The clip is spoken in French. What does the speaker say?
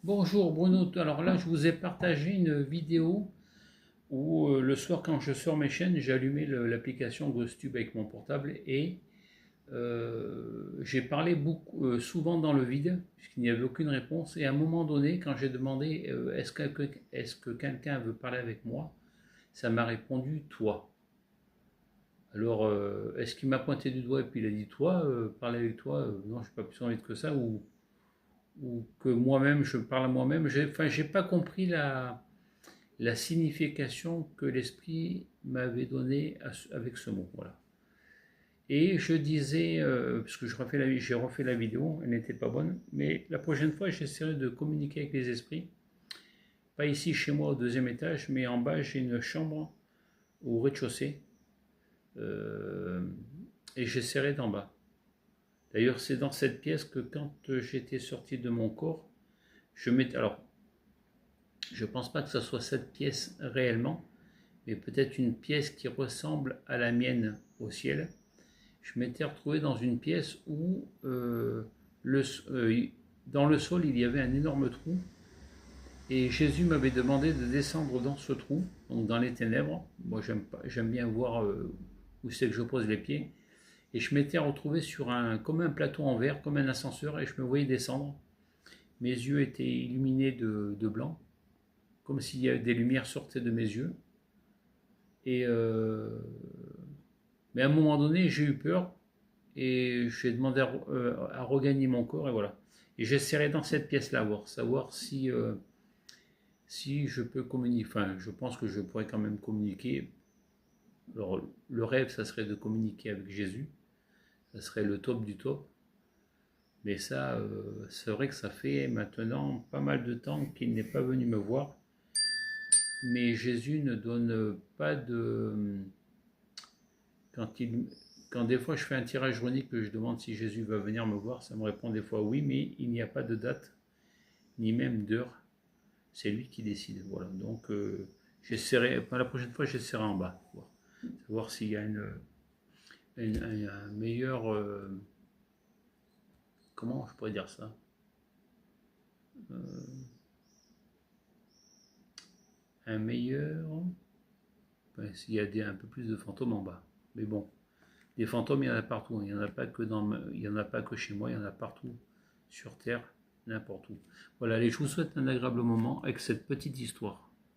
Bonjour Bruno, alors là je vous ai partagé une vidéo où le soir quand je sors mes chaînes, j'ai allumé l'application GhostTube avec mon portable et j'ai parlé souvent dans le vide puisqu'il n'y avait aucune réponse et à un moment donné quand j'ai demandé est-ce que quelqu'un veut parler avec moi, ça m'a répondu toi. Alors est-ce qu'il m'a pointé du doigt et puis il a dit toi, parler avec toi, non j'ai pas plus envie que ça ou que moi-même je parle à moi-même, j'ai pas compris la signification que l'esprit m'avait donnée avec ce mot. Voilà. Et je disais, parce que j'ai refait la vidéo, elle n'était pas bonne, mais la prochaine fois j'essaierai de communiquer avec les esprits. Pas ici chez moi au deuxième étage, mais en bas j'ai une chambre au rez-de-chaussée. euh, et j'essaierai d'en bas. D'ailleurs, c'est dans cette pièce que quand j'étais sorti de mon corps, je m'étais. Alors, je pense pas que ce soit cette pièce réellement, mais peut-être une pièce qui ressemble à la mienne au ciel. Je m'étais retrouvé dans une pièce où le, dans le sol il y avait un énorme trou et Jésus m'avait demandé de descendre dans ce trou, donc dans les ténèbres. Moi j'aime bien voir où c'est que je pose les pieds. Et je m'étais retrouvé comme un plateau en verre, comme un ascenseur, et je me voyais descendre. Mes yeux étaient illuminés de blanc, comme si des lumières sortaient de mes yeux. Et mais à un moment donné, j'ai eu peur et j'ai demandé à regagner mon corps et voilà. Et j'essaierai dans cette pièce-là savoir si je peux communiquer. Enfin, je pense que je pourrais quand même communiquer. Alors, le rêve, ça serait de communiquer avec Jésus. Ça serait le top du top. Mais ça, c'est vrai que ça fait maintenant pas mal de temps qu'il n'est pas venu me voir. Mais Jésus ne donne pas de, quand, il, quand des fois je fais un tirage runique que je demande si Jésus va venir me voir, ça me répond des fois oui, mais il n'y a pas de date, ni même d'heure. C'est lui qui décide. Voilà. Donc j'essaierai, la prochaine fois, j'essaierai en bas. Voir s'il y a un meilleur. Comment je pourrais dire ça, un meilleur. Enfin, s'il y a un peu plus de fantômes en bas. Mais bon, des fantômes, il y en a partout. Il n'y en a pas que il y en a pas que chez moi, il y en a partout sur Terre, n'importe où. Voilà, allez, je vous souhaite un agréable moment avec cette petite histoire.